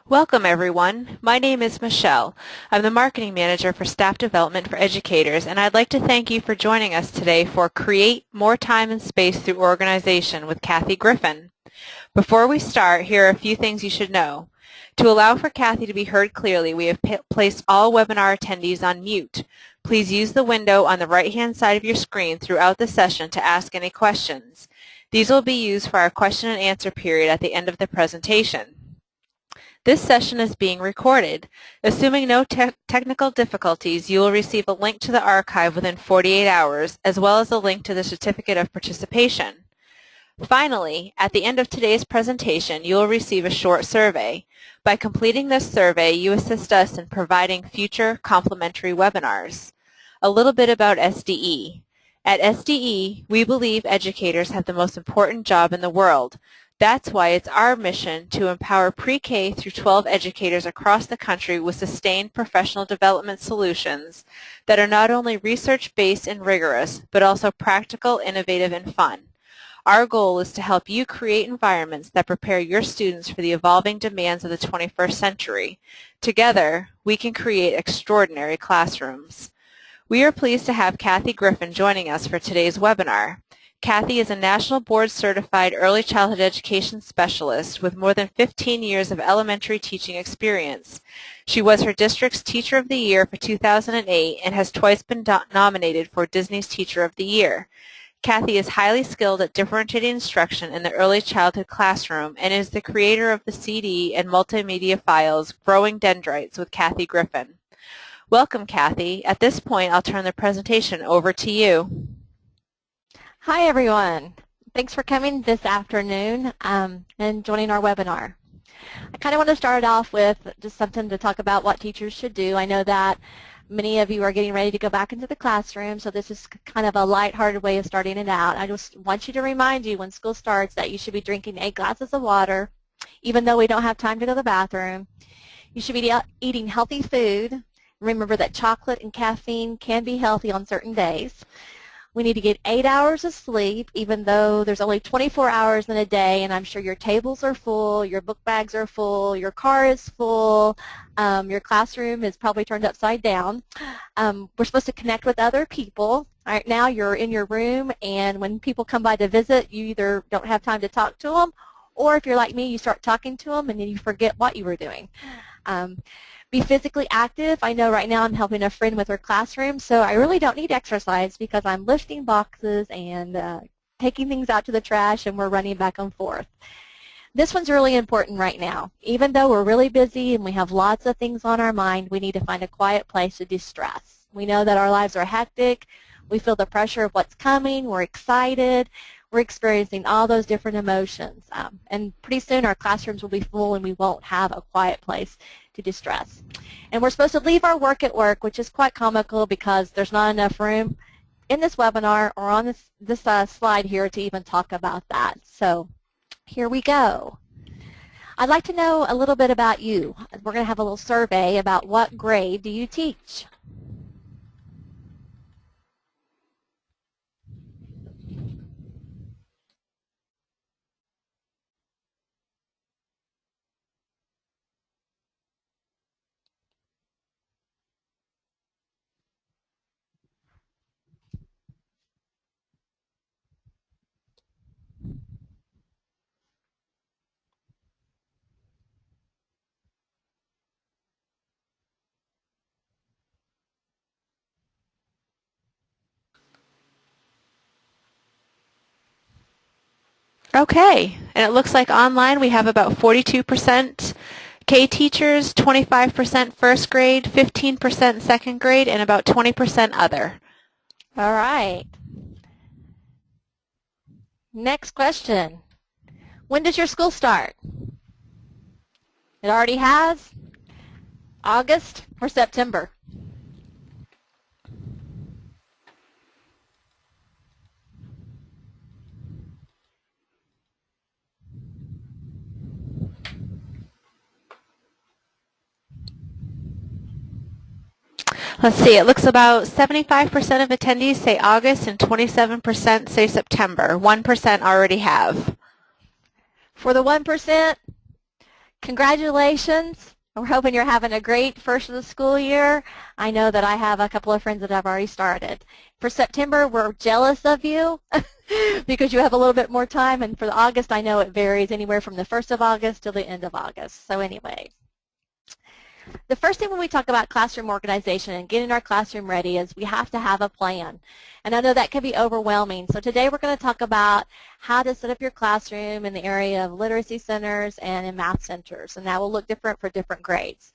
Welcome, everyone. My name is Michelle. I'm the Marketing Manager for Staff Development for Educators, and I'd like to thank you for joining us today for Create More Time and Space Through Organization with Kathy Griffin. Before we start, here are a few things you should know. To allow for Kathy to be heard clearly, we have placed all webinar attendees on mute. Please use the window on the right-hand side of your screen throughout the session to ask any questions. These will be used for our question and answer period at the end of the presentation. This session is being recorded. Assuming no technical difficulties, you will receive a link to the archive within 48 hours, as well as a link to the certificate of participation. Finally, at the end of today's presentation, you will receive a short survey. By completing this survey, you assist us in providing future complimentary webinars. A little bit about SDE. At SDE, we believe educators have the most important job in the world. That's why it's our mission to empower pre-K through 12 educators across the country with sustained professional development solutions that are not only research-based and rigorous, but also practical, innovative, and fun. Our goal is to help you create environments that prepare your students for the evolving demands of the 21st century. Together, we can create extraordinary classrooms. We are pleased to have Kathy Griffin joining us for today's webinar. Kathy is a National Board Certified Early Childhood Education Specialist with more than 15 years of elementary teaching experience. She was her district's Teacher of the Year for 2008 and has twice been nominated for Disney's Teacher of the Year. Kathy is highly skilled at differentiating instruction in the early childhood classroom and is the creator of the CD and multimedia files Growing Dendrites with Kathy Griffin. Welcome, Kathy. At this point, I'll turn the presentation over to you. Hi everyone. Thanks for coming this afternoon and joining our webinar. I kind of want to start off with just something to talk about what teachers should do. I know that many of you are getting ready to go back into the classroom, so this is kind of a lighthearted way of starting it out. I just want you to remind you when school starts that you should be drinking 8 glasses of water, even though we don't have time to go to the bathroom. You should be eating healthy food. Remember that chocolate and caffeine can be healthy on certain days. We need to get 8 hours of sleep, even though there's only 24 hours in a day, and I'm sure your tables are full, your book bags are full, your car is full, your classroom is probably turned upside down. We're supposed to connect with other people. Right now you're in your room, and when people come by to visit, you either don't have time to talk to them, or if you're like me, you start talking to them and then you forget what you were doing. Be physically active. I know right now I'm helping a friend with her classroom, so I really don't need exercise because I'm lifting boxes and taking things out to the trash, and we're running back and forth. This one's really important right now. Even though we're really busy and we have lots of things on our mind, we need to find a quiet place to de-stress. We know that our lives are hectic. We feel the pressure of what's coming. We're excited. We're experiencing all those different emotions. And pretty soon our classrooms will be full and we won't have a quiet place to distress. And we're supposed to leave our work at work, which is quite comical because there's not enough room in this webinar or on this slide here to even talk about that. So here we go. I'd like to know a little bit about you. We're going to have a little survey about what grade do you teach? Okay, and it looks like online we have about 42% K teachers, 25% first grade, 15% second grade, and about 20% other. All right. Next question. When does your school start? It already has? August or September? Let's see, it looks about 75% of attendees say August and 27% say September. 1% already have. For the 1%, Congratulations. We're hoping you're having a great first of the school year. I know that I have a couple of friends that have already started. For September, we're jealous of you because you have a little bit more time. And for August, I know it varies anywhere from the 1st of August to the end of August. So anyway, the first thing when we talk about classroom organization and getting our classroom ready is we have to have a plan. And I know that can be overwhelming. So today we're going to talk about how to set up your classroom in the area of literacy centers and in math centers. And that will look different for different grades.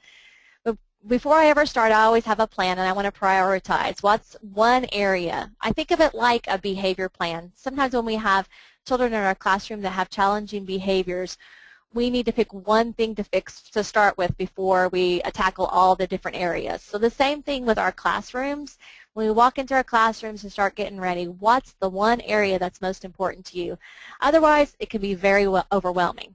But before I ever start, I always have a plan, and I want to prioritize. What's one area? I think of it like a behavior plan. Sometimes when we have children in our classroom that have challenging behaviors, we need to pick one thing to fix to start with before we tackle all the different areas. So the same thing with our classrooms. When we walk into our classrooms and start getting ready, what's the one area that's most important to you? Otherwise, it can be very overwhelming.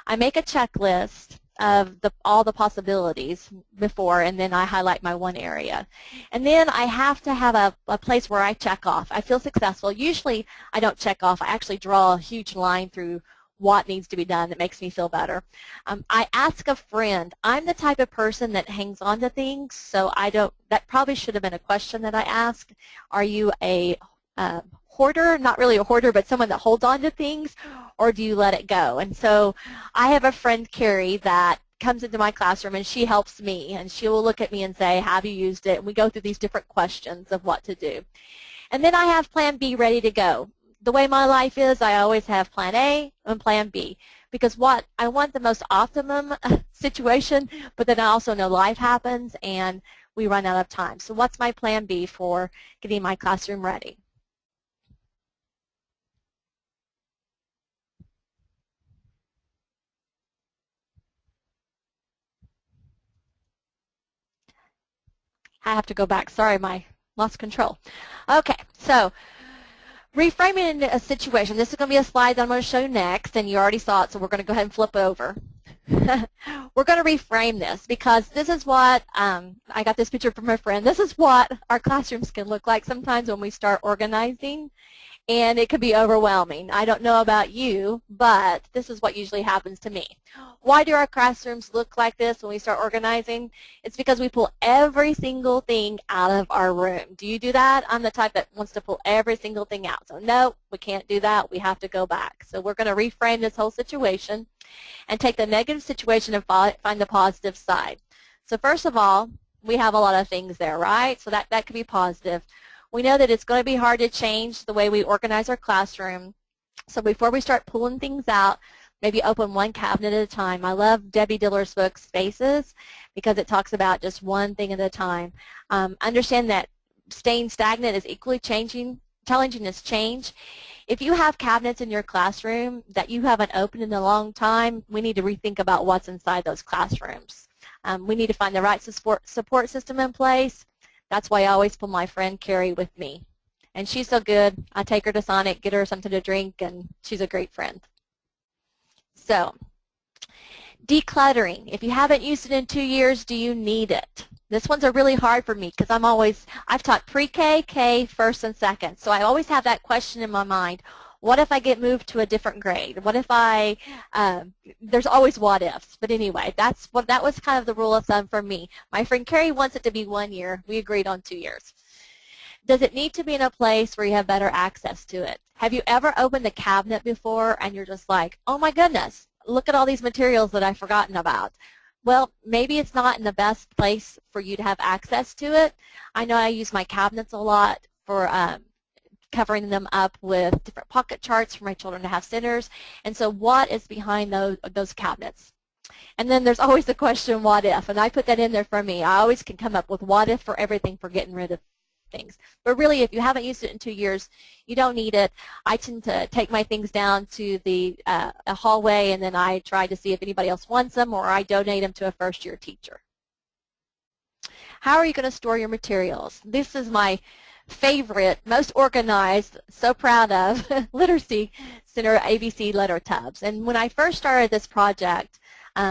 I make a checklist of all the possibilities before, and then I highlight my one area. And then I have to have a place where I check off. I feel successful. Usually I don't check off. I actually draw a huge line through what needs to be done that makes me feel better. I ask a friend. I'm the type of person that hangs on to things, so that probably should have been a question that I asked. Are you a hoarder? Not really a hoarder, but someone that holds on to things, or do you let it go? And so I have a friend, Carrie, that comes into my classroom and she helps me, and she will look at me and say, have you used it? And we go through these different questions of what to do. And then I have plan B ready to go. The way my life is, I always have plan A and plan B, because I want the most optimum situation, but then I also know life happens and we run out of time. So what's my plan B for getting my classroom ready? I have to go back. Sorry, I lost control. Okay, so reframing a situation. This is going to be a slide that I'm going to show you next, and you already saw it, so we're going to go ahead and flip over. We're going to reframe this because this is what, I got this picture from a friend, this is what our classrooms can look like sometimes when we start organizing, and it could be overwhelming. I don't know about you, but this is what usually happens to me. Why do our classrooms look like this when we start organizing? It's because we pull every single thing out of our room. Do you do that? I'm the type that wants to pull every single thing out. So no, we can't do that. We have to go back. So we're going to reframe this whole situation and take the negative situation and find the positive side. So first of all, we have a lot of things there, right? So that could be positive. We know that it's going to be hard to change the way we organize our classroom. So before we start pulling things out, maybe open one cabinet at a time. I love Debbie Diller's book, Spaces, because it talks about just one thing at a time. Understand that staying stagnant is equally challenging as change. If you have cabinets in your classroom that you haven't opened in a long time, we need to rethink about what's inside those classrooms. We need to find the right support system in place. That's why I always pull my friend Carrie with me. And she's so good. I take her to Sonic, get her something to drink, and she's a great friend. So, decluttering. If you haven't used it in 2 years, do you need it? This one's really hard for me because I've taught pre-K, K, first and second. So I always have that question in my mind. What if I get moved to a different grade? What if there's always what ifs. But anyway, that was kind of the rule of thumb for me. My friend Carrie wants it to be 1 year. We agreed on 2 years. Does it need to be in a place where you have better access to it? Have you ever opened a cabinet before and you're just like, oh my goodness, look at all these materials that I've forgotten about? Well, maybe it's not in the best place for you to have access to it. I know I use my cabinets a lot for covering them up with different pocket charts for my children to have centers. And so what is behind those cabinets? And then there's always the question, what if? And I put that in there for me. I always can come up with what if for everything for getting rid of things. But really, if you haven't used it in 2 years, you don't need it. I tend to take my things down to the a hallway, and then I try to see if anybody else wants them, or I donate them to a first-year teacher. How are you going to store your materials? This is my favorite, most organized, so proud of, Literacy Center ABC letter tubs. And when I first started this project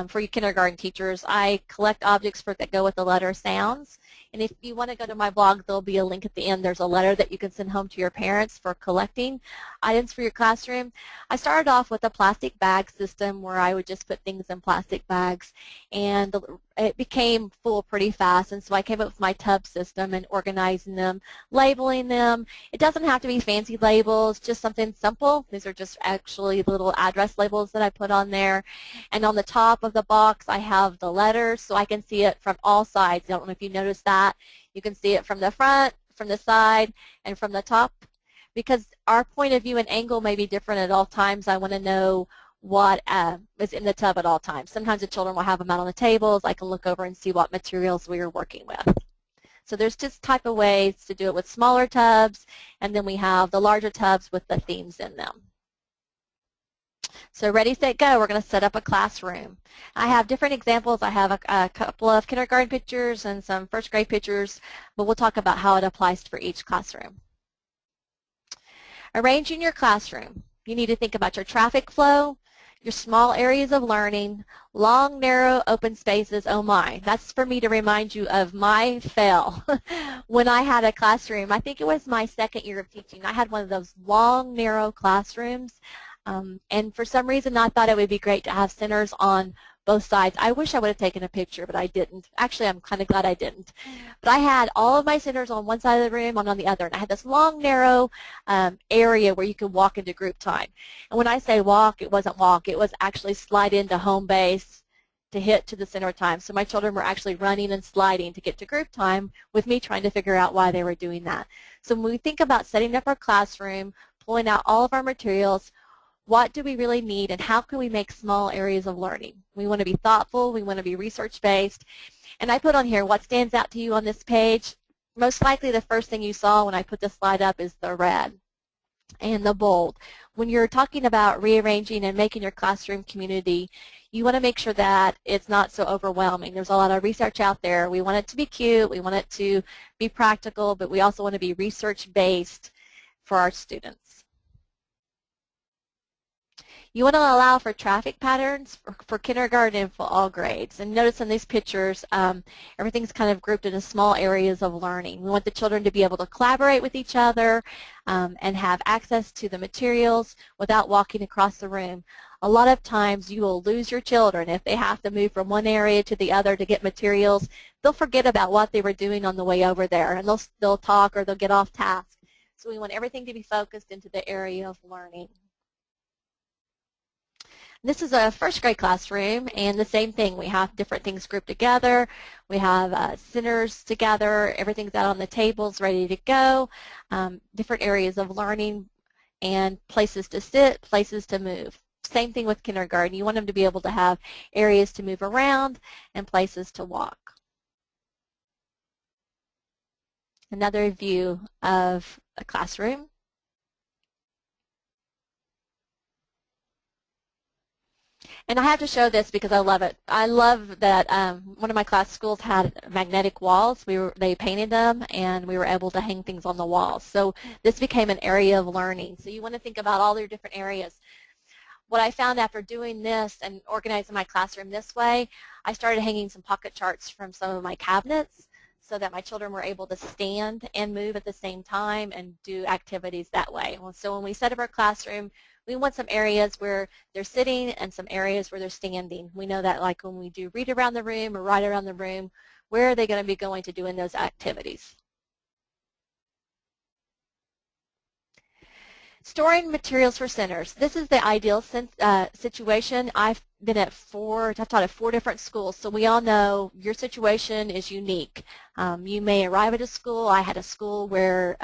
for you kindergarten teachers, I collect objects that go with the letter sounds. And if you want to go to my blog, there'll be a link at the end. There's a letter that you can send home to your parents for collecting items for your classroom. I started off with a plastic bag system where I would just put things in plastic bags, and it became full pretty fast, and so I came up with my tub system and organizing them, labeling them. It doesn't have to be fancy labels, just something simple. These are just actually little address labels that I put on there. And on the top of the box, I have the letters, so I can see it from all sides. I don't know if you noticed that. You can see it from the front, from the side, and from the top. Because our point of view and angle may be different at all times, I want to know what is in the tub at all times. Sometimes the children will have them out on the tables. I can look over and see what materials we are working with. So there's just type of ways to do it with smaller tubs, and then we have the larger tubs with the themes in them. So ready, set, go. We're going to set up a classroom. I have different examples. I have a couple of kindergarten pictures and some first grade pictures, but we'll talk about how it applies for each classroom. Arranging your classroom. You need to think about your traffic flow, your small areas of learning, long, narrow, open spaces. Oh my, that's for me to remind you of my fail. When I had a classroom, I think it was my second year of teaching, I had one of those long, narrow classrooms. And for some reason, I thought it would be great to have centers on both sides. I wish I would have taken a picture, but I didn't. Actually, I'm kind of glad I didn't. But I had all of my centers on one side of the room and on the other. And I had this long, narrow area where you could walk into group time. And when I say walk, it wasn't walk. It was actually slide into home base to hit to the center time. So my children were actually running and sliding to get to group time with me trying to figure out why they were doing that. So when we think about setting up our classroom, pulling out all of our materials, what do we really need, and how can we make small areas of learning? We want to be thoughtful. We want to be research-based. And I put on here what stands out to you on this page. Most likely the first thing you saw when I put this slide up is the red and the bold. When you're talking about rearranging and making your classroom community, you want to make sure that it's not so overwhelming. There's a lot of research out there. We want it to be cute. We want it to be practical, but we also want to be research-based for our students. You want to allow for traffic patterns for kindergarten and for all grades. And notice in these pictures, everything's kind of grouped into small areas of learning. We want the children to be able to collaborate with each other and have access to the materials without walking across the room. A lot of times you will lose your children if they have to move from one area to the other to get materials. They'll forget about what they were doing on the way over there, and they'll talk or they'll get off task. So we want everything to be focused into the area of learning. This is a first grade classroom, and the same thing. We have different things grouped together. We have centers together. Everything's out on the tables ready to go. Different areas of learning and places to sit, places to move. Same thing with kindergarten. You want them to be able to have areas to move around and places to walk. Another view of a classroom. And I have to show this because I love it. I love that one of my class schools had magnetic walls. They painted them, and we were able to hang things on the walls. So this became an area of learning. So you want to think about all your different areas. What I found after doing this and organizing my classroom this way, I started hanging some pocket charts from some of my cabinets so that my children were able to stand and move at the same time and do activities that way. So when we set up our classroom, we want some areas where they're sitting and some areas where they're standing. We know that like when we do read around the room or write around the room, where are they going to be going to doing those activities? Storing materials for centers. This is the ideal situation. I've taught at 4 different schools, so we all know your situation is unique. You may arrive at a school. I had a school where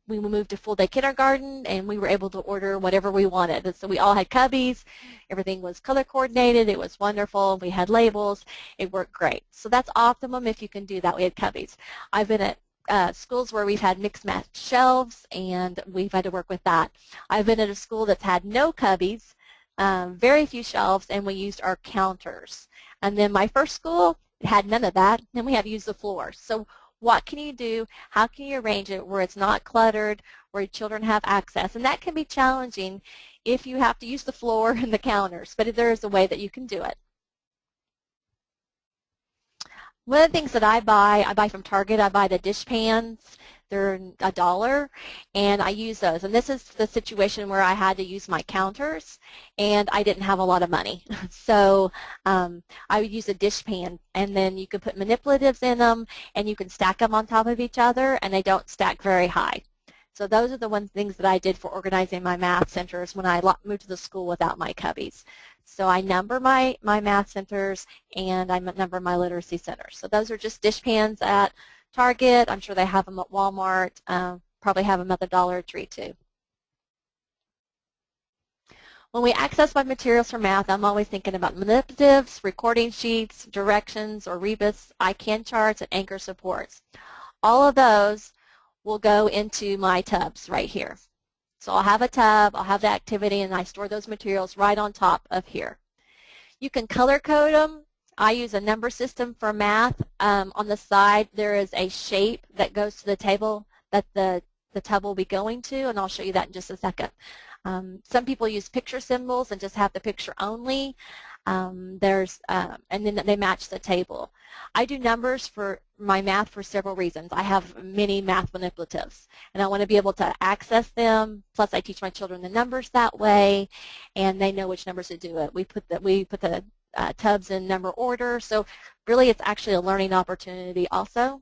we moved to full-day kindergarten, and we were able to order whatever we wanted. So we all had cubbies. Everything was color-coordinated. It was wonderful. We had labels. It worked great. So that's optimum if you can do that. We had cubbies. I've been at schools where we've had mixed match shelves, and we've had to work with that. I've been at a school that's had no cubbies, very few shelves, and we used our counters. And then my first school, it had none of that, and we had to use the floor. So what can you do? How can you arrange it where it's not cluttered, where children have access? And that can be challenging if you have to use the floor and the counters, but there is a way that you can do it. One of the things that I buy from Target, I buy the dish pans. They're $1, and I use those. And this is the situation where I had to use my counters, and I didn't have a lot of money. So I would use a dish pan, and then you can put manipulatives in them, and you can stack them on top of each other, and they don't stack very high. So those are the things that I did for organizing my math centers when I moved to the school without my cubbies. So I number my math centers, and I number my literacy centers. So those are just dish pans at Target. I'm sure they have them at Walmart. Probably have them at the Dollar Tree too. When we access my materials for math, I'm always thinking about manipulatives, recording sheets, directions, or rebus, I-CAN charts, and anchor supports. All of those will go into my tubs right here. So I'll have a tub, I'll have the activity, and I store those materials right on top of here. You can color code them. I use a number system for math. On the side, there is a shape that goes to the table that the tub will be going to, and I'll show you that in just a second. Some people use picture symbols and just have the picture only. And then they match the table. I do numbers for my math for several reasons. I have many math manipulatives, and I want to be able to access them. Plus, I teach my children the numbers that way, and they know which numbers to do it. We put the tubs in number order, so really it's actually a learning opportunity also.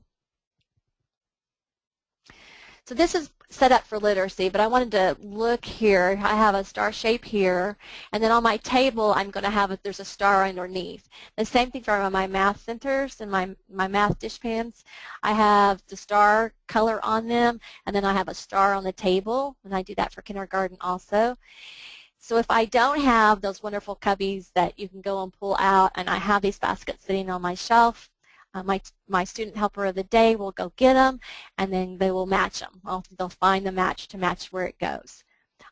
So this is set up for literacy, but I wanted to look here. I have a star shape here, and then on my table I'm going to have there's a star underneath. The same thing for my math centers and my math dish pans. I have the star color on them, and then I have a star on the table, and I do that for kindergarten also. So if I don't have those wonderful cubbies that you can go and pull out, and I have these baskets sitting on my shelf, my student helper of the day will go get them, and then they will match them. They'll find the match to match where it goes.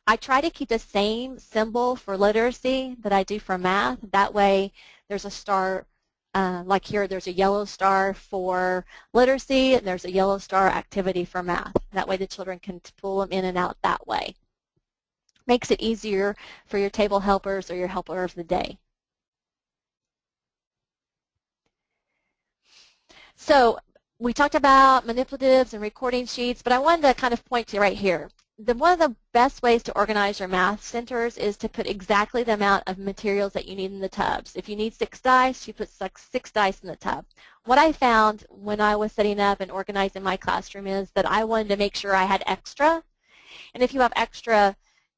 I try to keep the same symbol for literacy that I do for math. That way there's a star, like here there's a yellow star for literacy, and there's a yellow star activity for math. That way the children can pull them in and out that way. Makes it easier for your table helpers or your helper of the day. So we talked about manipulatives and recording sheets, but I wanted to kind of point to right here. One of the best ways to organize your math centers is to put exactly the amount of materials that you need in the tubs. If you need 6 dice, you put 6 dice in the tub. What I found when I was setting up and organizing my classroom is that I wanted to make sure I had extra. And if you have extra,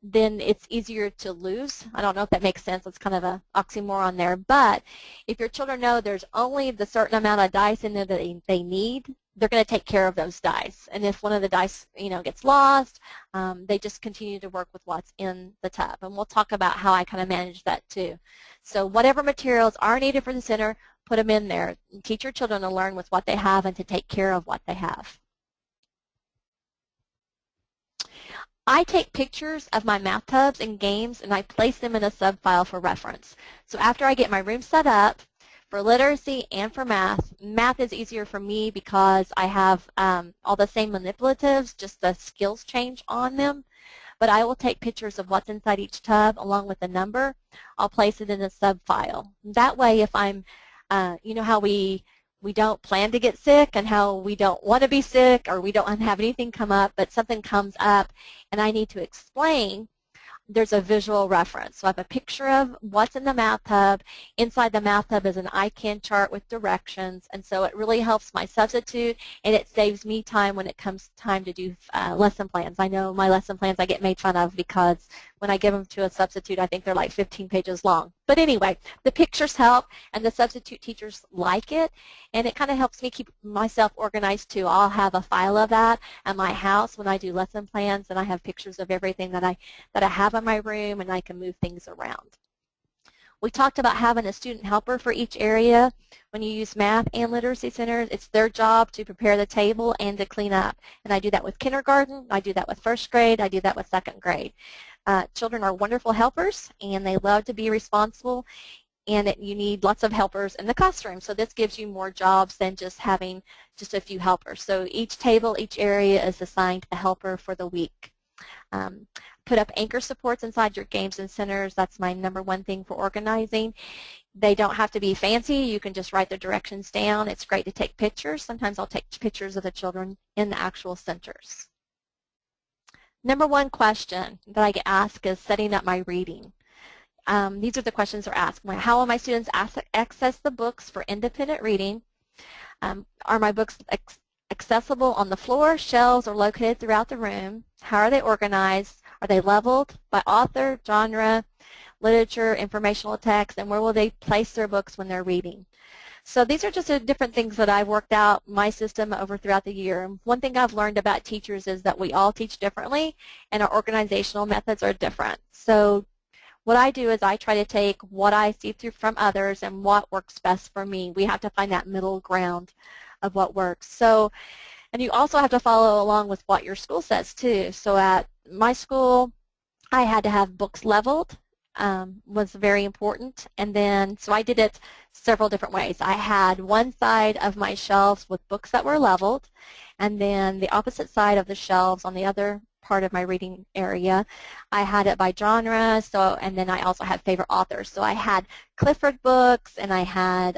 then it's easier to lose. I don't know if that makes sense. It's kind of an oxymoron there. But if your children know there's only the certain amount of dice in there that they need, they're going to take care of those dice. And if one of the dice, gets lost, they just continue to work with what's in the tub. And we'll talk about how I kind of manage that too. So whatever materials are needed for the center, put them in there. Teach your children to learn with what they have and to take care of what they have. I take pictures of my math tubs and games, and I place them in a sub-file for reference. So after I get my room set up for literacy and for math, math is easier for me because I have all the same manipulatives, just the skills change on them. But I will take pictures of what's inside each tub along with the number. I'll place it in a sub-file. That way, if I'm, you know how we don't plan to get sick and how we don't want to be sick or we don't have anything come up, but something comes up and I need to explain, there's a visual reference. So I have a picture of what's in the math tub. Inside the math tub is an I-CAN chart with directions, and so it really helps my substitute, and it saves me time when it comes time to do lesson plans. I know my lesson plans I get made fun of because when I give them to a substitute, I think they're like 15 pages long. But anyway, the pictures help, and the substitute teachers like it, and it kind of helps me keep myself organized too. I'll have a file of that at my house when I do lesson plans, and I have pictures of everything that I have in my room, and I can move things around. We talked about having a student helper for each area. When you use math and literacy centers, it's their job to prepare the table and to clean up. And I do that with kindergarten, I do that with first grade, I do that with second grade. Children are wonderful helpers, and they love to be responsible, and you need lots of helpers in the classroom. So this gives you more jobs than just having just a few helpers. So each table, each area is assigned a helper for the week. put up anchor supports inside your games and centers. That's my #1 thing for organizing. They don't have to be fancy. You can just write the directions down. It's great to take pictures. Sometimes I'll take pictures of the children in the actual centers. #1 question that I get asked is setting up my reading. These are the questions that are asked. How will my students access the books for independent reading? Are my books accessible on the floor, shelves, or located throughout the room? How are they organized? Are they leveled by author, genre, literature, informational text, and where will they place their books when they're reading? So these are just different things that I've worked out my system over throughout the year. And one thing I've learned about teachers is that we all teach differently, and our organizational methods are different. So what I do is I try to take what I see through from others and what works best for me. We have to find that middle ground of what works. So, and you also have to follow along with what your school says too. So at my school, I had to have books leveled, was very important. And then, so I did it several different ways. I had one side of my shelves with books that were leveled, and then the opposite side of the shelves on the other part of my reading area, I had it by genre. So, and then I also had favorite authors. So I had Clifford books, and I had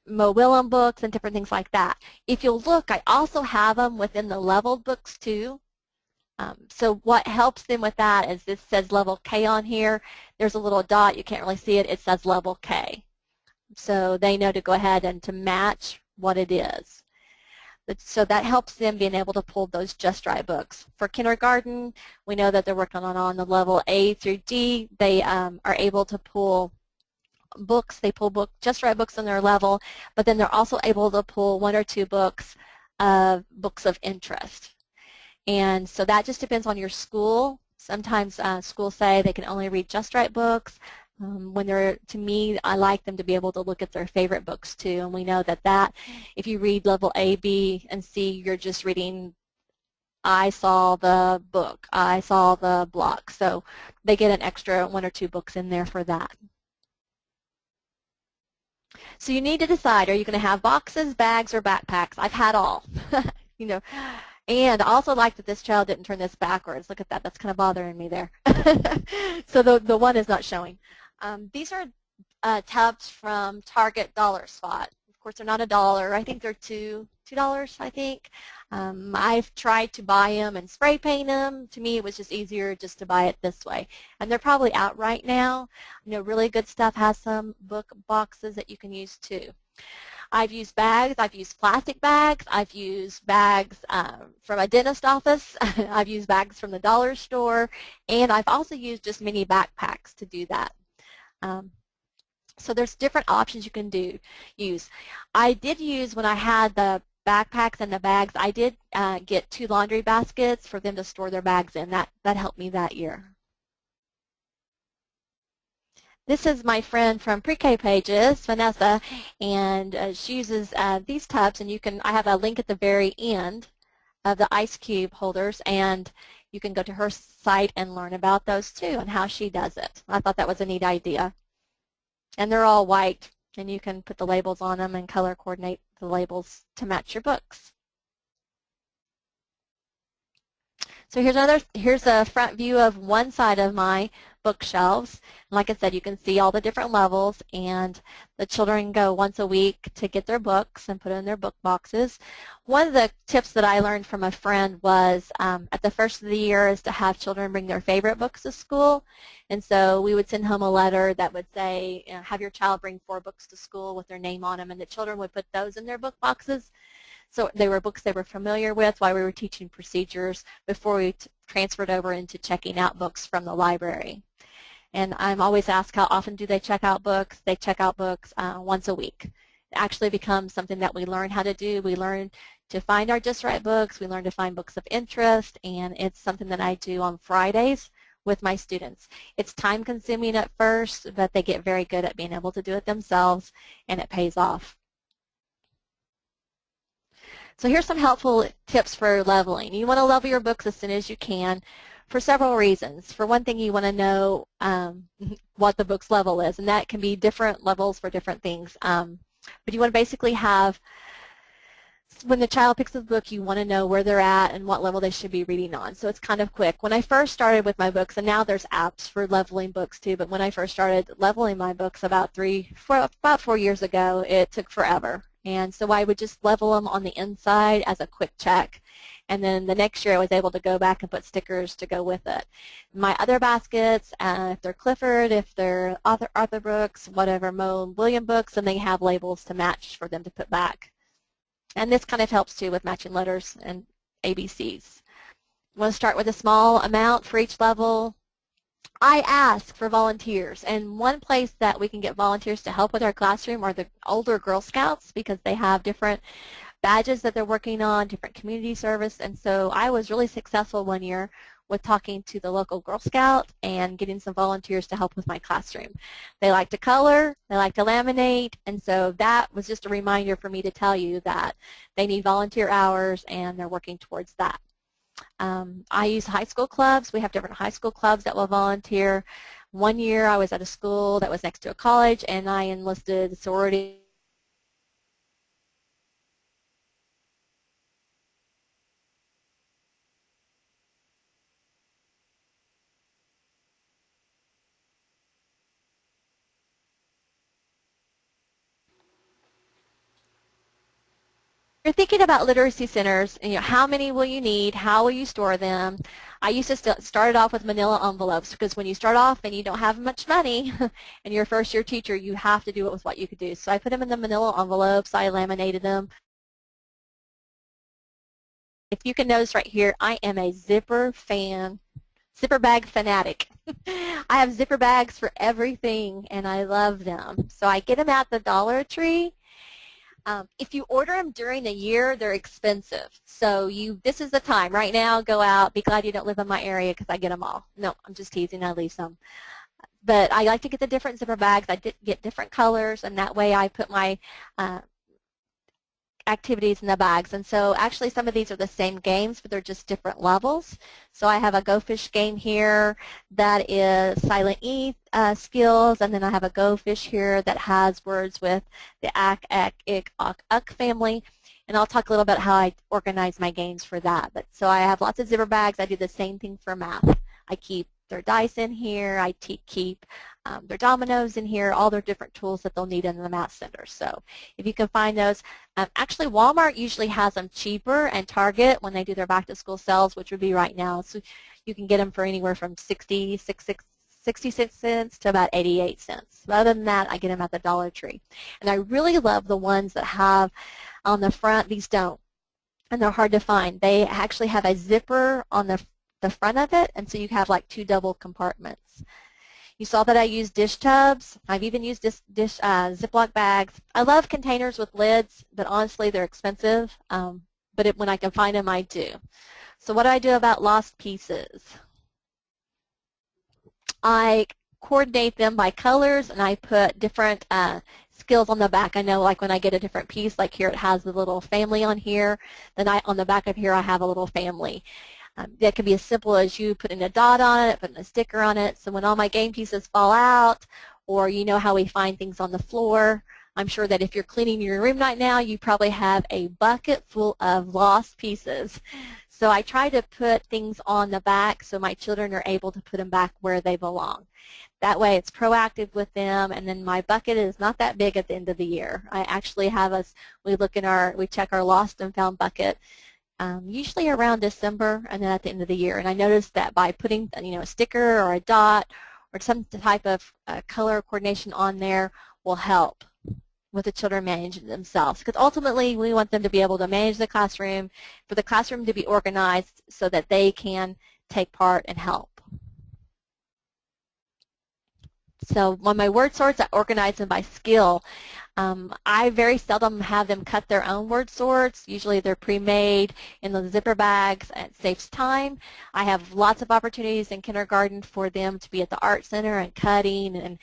Mo Willem books and different things like that. If you'll look, I also have them within the leveled books too. So what helps them with that is this says level K on here. There's a little dot. You can't really see it. It says level K. So they know to go ahead and to match what it is. So that helps them being able to pull those Just Right books. For kindergarten, we know that they're working on the level A through D. They are able to pull books. They pull Just Right books on their level, but then they're also able to pull 1 or 2 books of interest. And so that just depends on your school. Sometimes schools say they can only read Just Right books. When they're, to me, I like them to be able to look at their favorite books too. And we know that if you read level A, B, and C, you're just reading, I saw the book, I saw the block. So they get an extra 1 or 2 books in there for that. So you need to decide, are you going to have boxes, bags, or backpacks? I've had all. You know. And I also like that this child didn't turn this backwards. Look at that. That's kind of bothering me there. So the one is not showing. These are tubs from Target Dollar Spot. Of course, they're not $1. I think they're $2, I think. I've tried to buy them and spray paint them. To me, it was just easier just to buy it this way. And they're probably out right now. You know, Really Good Stuff has some book boxes that you can use too. I've used bags. I've used plastic bags. I've used bags from a dentist office. I've used bags from the dollar store. And I've also used just mini backpacks to do that. So there's different options you can use. I did use, when I had the backpacks and the bags, I did get 2 laundry baskets for them to store their bags in. That helped me that year. This is my friend from Pre-K Pages, Vanessa, and she uses these tubs, and I have a link at the very end of the ice cube holders, and you can go to her site and learn about those too and how she does it. I thought that was a neat idea. And they're all white, and you can put the labels on them and color coordinate the labels to match your books. So here's a front view of one side of my bookshelves. And like I said, you can see all the different levels, and the children go once a week to get their books and put in their book boxes. One of the tips that I learned from a friend was at the first of the year is to have children bring their favorite books to school. And so we would send home a letter that would say, you know, have your child bring 4 books to school with their name on them, and the children would put those in their book boxes. So they were books they were familiar with while we were teaching procedures before we transferred over into checking out books from the library. And I'm always asked, how often do they check out books? They check out books once a week. It actually becomes something that we learn how to do. We learn to find our Just Right books. We learn to find books of interest, and it's something that I do on Fridays with my students. It's time-consuming at first, but they get very good at being able to do it themselves, and it pays off. So here's some helpful tips for leveling. You want to level your books as soon as you can for several reasons. For one thing, you want to know what the book's level is, and that can be different levels for different things. But you want to basically have when the child picks a book, you want to know where they're at and what level they should be reading on. So it's kind of quick. When I first started with my books, and now there's apps for leveling books too, but when I first started leveling my books about 4 years ago, it took forever. And so I would just level them on the inside as a quick check. And then the next year I was able to go back and put stickers to go with it. My other baskets, if they're Clifford, if they're Arthur Brooks, whatever, Mo and William books, and they have labels to match for them to put back. And this kind of helps too with matching letters and ABCs. I'm going to start with a small amount for each level. I ask for volunteers, and one place that we can get volunteers to help with our classroom are the older Girl Scouts, because they have different badges that they're working on, different community service, and so I was really successful one year with talking to the local Girl Scout and getting some volunteers to help with my classroom. They like to color, they like to laminate, and so that was just a reminder for me to tell you that they need volunteer hours and they're working towards that. I use high school clubs. We have different high school clubs that will volunteer. One year I was at a school that was next to a college, and I enlisted sorority. You're thinking about literacy centers, and, how many will you need? How will you store them? I used to start it off with manila envelopes, because when you start off and you don't have much money and you're a first-year teacher, you have to do it with what you could do. So I put them in the manila envelopes. I laminated them. If you can notice right here, I am a zipper bag fanatic. I have zipper bags for everything, and I love them. So I get them at the Dollar Tree. If you order them during the year, they're expensive. So this is the time. Right now, go out. Be glad you don't live in my area, because I get them all. No, I'm just teasing. I leave some. But I like to get the different zipper bags. I get different colors, and that way I put my activities in the bags. And so actually some of these are the same games, but they're just different levels. So I have a Go Fish game here that is silent E skills, and then I have a Go Fish here that has words with the ack, ack, ick, ock, uck family. And I'll talk a little about how I organize my games for that. But so I have lots of zipper bags. I do the same thing for math. I keep their dice in here. I keep their dominoes in here, all their different tools that they'll need in the math center. So if you can find those. Actually, Walmart usually has them cheaper, and Target, when they do their back-to-school sales, which would be right now, so you can get them for anywhere from 66 cents to about 88 cents. But other than that, I get them at the Dollar Tree. And I really love the ones that have on the front, these don't, and they're hard to find. They actually have a zipper on the front of it, and so you have like 2 double compartments. You saw that I use dish tubs. I've even used Ziploc bags. I love containers with lids, but honestly they're expensive, but when I can find them, I do. So what do I do about lost pieces? I coordinate them by colors, and I put different skills on the back. I know, like when I get a different piece, like here it has the little family on here, then on the back of here I have a little family. That can be as simple as you putting a dot on it, putting a sticker on it, so when all my game pieces fall out, or you know how we find things on the floor. I'm sure that if you're cleaning your room right now, you probably have a bucket full of lost pieces. So I try to put things on the back so my children are able to put them back where they belong. That way it's proactive with them, and then my bucket is not that big at the end of the year. I actually have we check our lost and found bucket usually around December and then at the end of the year. And I noticed that by putting a sticker or a dot or some type of color coordination on there will help with the children managing themselves. Because ultimately we want them to be able to manage the classroom, for the classroom to be organized so that they can take part and help. So on my word sorts, I organize them by skill. I very seldom have them cut their own word sorts. Usually they're pre-made in the zipper bags, and it saves time. I have lots of opportunities in kindergarten for them to be at the art center and cutting and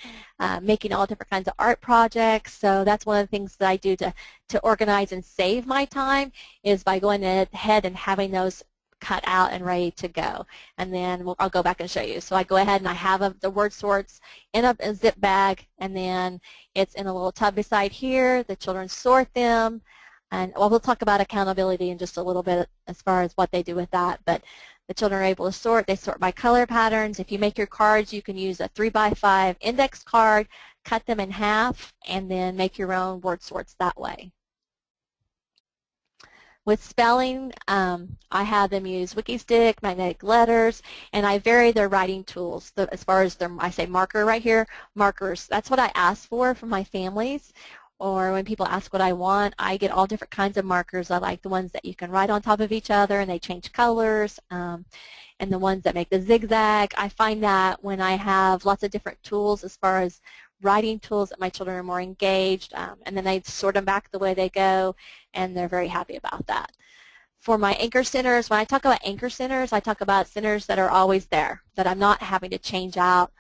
making all different kinds of art projects. So that's one of the things that I do to organize and save my time, is by going ahead and having those cut out and ready to go. And then I'll go back and show you. So I go ahead and I have the word sorts in a zip bag, and then it's in a little tub beside here. The children sort them. And well, we'll talk about accountability in just a little bit as far as what they do with that. But the children are able to sort. They sort by color patterns. If you make your cards, you can use a 3x5 index card, cut them in half, and then make your own word sorts that way. With spelling, I have them use WikiStick, magnetic letters, and I vary their writing tools. As far as their, I say marker right here, markers. That's what I ask for from my families, or when people ask what I want, I get all different kinds of markers. I like the ones that you can write on top of each other and they change colors, and the ones that make the zigzag. I find that when I have lots of different tools as far as writing tools, that my children are more engaged, and then I sort them back the way they go, and they're very happy about that. For my anchor centers, when I talk about anchor centers, I talk about centers that are always there, that I'm not having to change out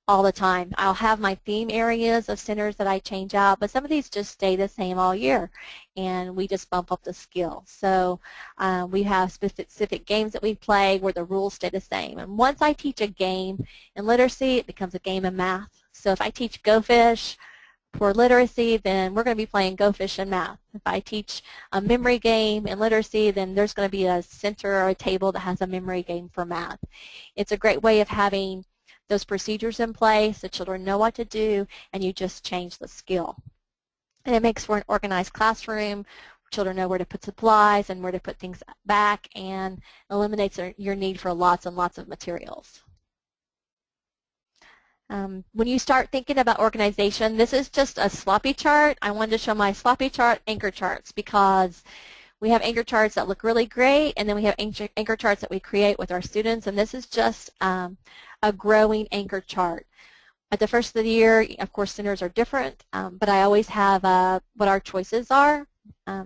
all the time. I'll have my theme areas of centers that I change out, but some of these just stay the same all year, and we just bump up the skill. So we have specific games that we play where the rules stay the same. And once I teach a game in literacy, it becomes a game in math. So if I teach Go Fish for literacy, then we're going to be playing Go Fish in math. If I teach a memory game in literacy, then there's going to be a center or a table that has a memory game for math. It's a great way of having those procedures in place, the children know what to do, and you just change the skill. And it makes for an organized classroom. Children know where to put supplies and where to put things back, and eliminates your need for lots and lots of materials. When you start thinking about organization, this is just a sloppy chart. I wanted to show my sloppy chart anchor charts because we have anchor charts that look really great, and then we have anchor charts that we create with our students, and this is just a growing anchor chart. At the first of the year, of course, centers are different, but I always have what our choices are.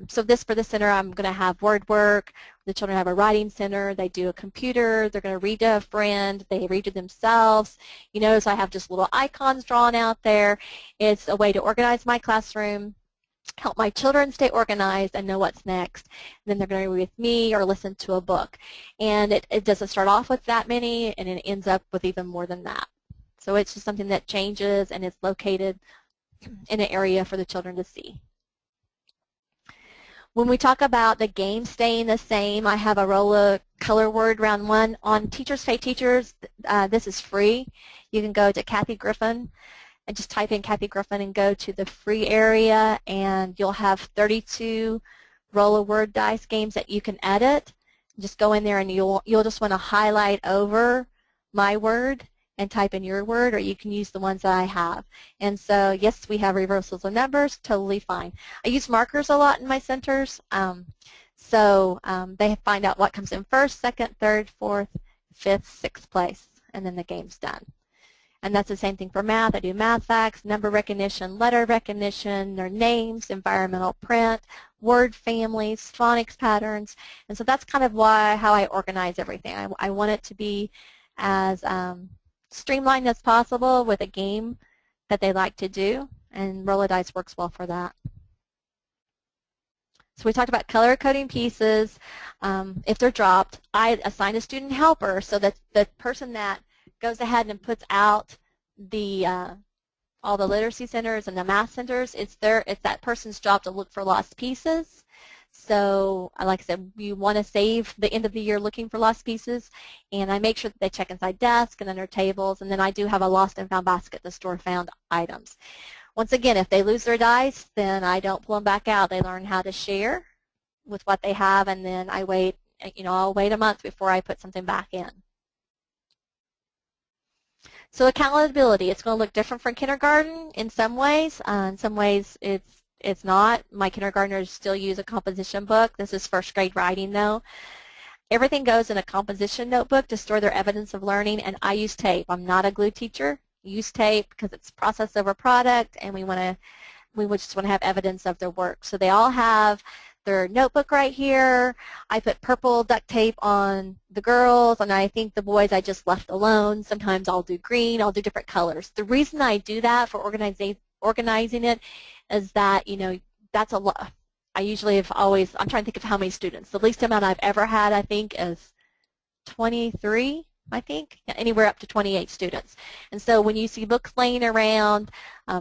So for this center, I'm going to have word work. The children have a writing center. They do a computer. They're going to read to a friend. They read to themselves. You notice I have just little icons drawn out there. It's a way to organize my classroom, help my children stay organized and know what's next. And then they're going to read with me or listen to a book. And it doesn't start off with that many, and it ends up with even more than that. So it's just something that changes, and it's located in an area for the children to see. When we talk about the game staying the same, I have a roll of color word round one. On Teachers Pay Teachers, this is free. You can go to Kathy Griffin and just type in Kathy Griffin and go to the free area, and you'll have 32 roll of word dice games that you can edit. Just go in there and you'll just want to highlight over my word and type in your word, or you can use the ones that I have. And so, yes, we have reversals of numbers, totally fine. I use markers a lot in my centers, so they find out what comes in first, second, third, fourth, fifth, sixth place, and then the game's done. And that's the same thing for math. I do math facts, number recognition, letter recognition, their names, environmental print, word families, phonics patterns. And so that's kind of how I organize everything. I want it to be as streamlined as possible with a game that they like to do, and roll of dice works well for that. So we talked about color coding pieces. If they're dropped, I assign a student helper so that the person that goes ahead and puts out all the literacy centers and the math centers, it's that person's job to look for lost pieces. So, like I said, you want to save the end of the year looking for lost pieces, and I make sure that they check inside desks and under tables, and then I do have a lost and found basket to store found items. Once again, if they lose their dice, then I don't pull them back out. They learn how to share with what they have, and then I'll wait a month before I put something back in. So accountability, it's going to look different from kindergarten in some ways. In some ways, it's not. My kindergartners still use a composition book. This is first grade writing, though. Everything goes in a composition notebook to store their evidence of learning, and I use tape. I'm not a glue teacher. I use tape because it's process over product, and we just want to have evidence of their work. So they all have their notebook right here. I put purple duct tape on the girls, and I think the boys I just left alone. Sometimes I'll do green. I'll do different colors. The reason I do that for organizing it is that, that's a lot. I'm trying to think of how many students. The least amount I've ever had, I think, is 23. I think, anywhere up to 28 students. And so when you see books laying around,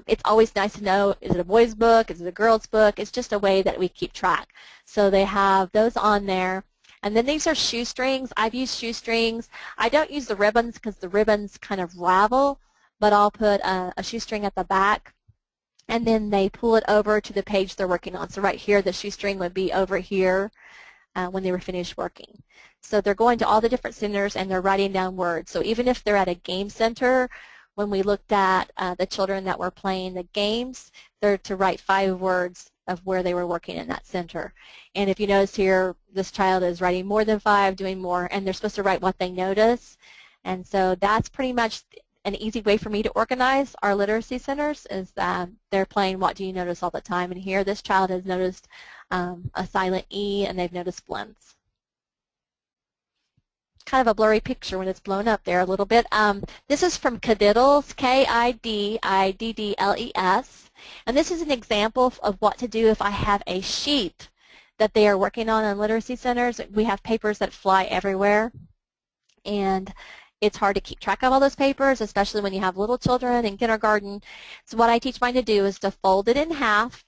it's always nice to know, is it a boy's book, is it a girl's book? It's just a way that we keep track. So they have those on there. And then these are shoestrings. I've used shoestrings. I don't use the ribbons because the ribbons kind of ravel, but I'll put a shoestring at the back, and then they pull it over to the page they're working on. So right here, the shoestring would be over here when they were finished working. So they're going to all the different centers and they're writing down words. So even if they're at a game center, when we looked at the children that were playing the games, they're to write 5 words of where they were working in that center. And if you notice here, this child is writing more than 5, doing more, and they're supposed to write what they notice. And so that's pretty much an easy way for me to organize our literacy centers, is that they're playing what do you notice all the time. And here this child has noticed a silent E, and they've noticed blends. Kind of a blurry picture when it's blown up there a little bit. This is from Kididdles, K-I-D-I-D-D-L-E-S. And this is an example of what to do if I have a sheet that they are working on in literacy centers. We have papers that fly everywhere, and it's hard to keep track of all those papers, especially when you have little children in kindergarten. So what I teach mine to do is to fold it in half.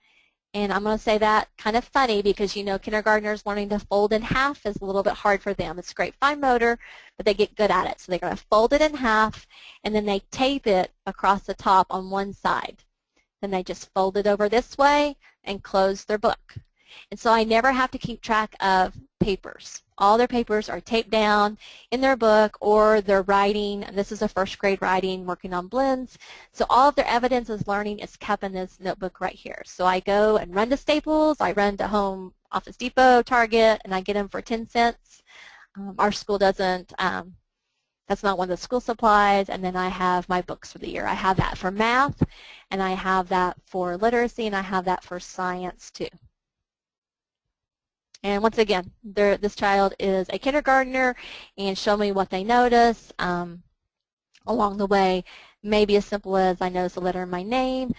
And I'm going to say that kind of funny because, you know, kindergartners learning to fold in half is a little bit hard for them. It's great fine motor, but they get good at it. So they're going to fold it in half, and then they tape it across the top on one side. Then they just fold it over this way and close their book. And so I never have to keep track of papers. All their papers are taped down in their book, or they're writing, and this is a first grade writing, working on blends. So all of their evidence is learning is kept in this notebook right here. So I go and run to Staples, I run to Home Office Depot, Target, and I get them for 10 cents. Our school doesn't, that's not one of the school supplies, and then I have my books for the year. I have that for math, and I have that for literacy, and I have that for science too. And once again, this child is a kindergartner, and show me what they notice along the way. Maybe as simple as I notice a letter in my name.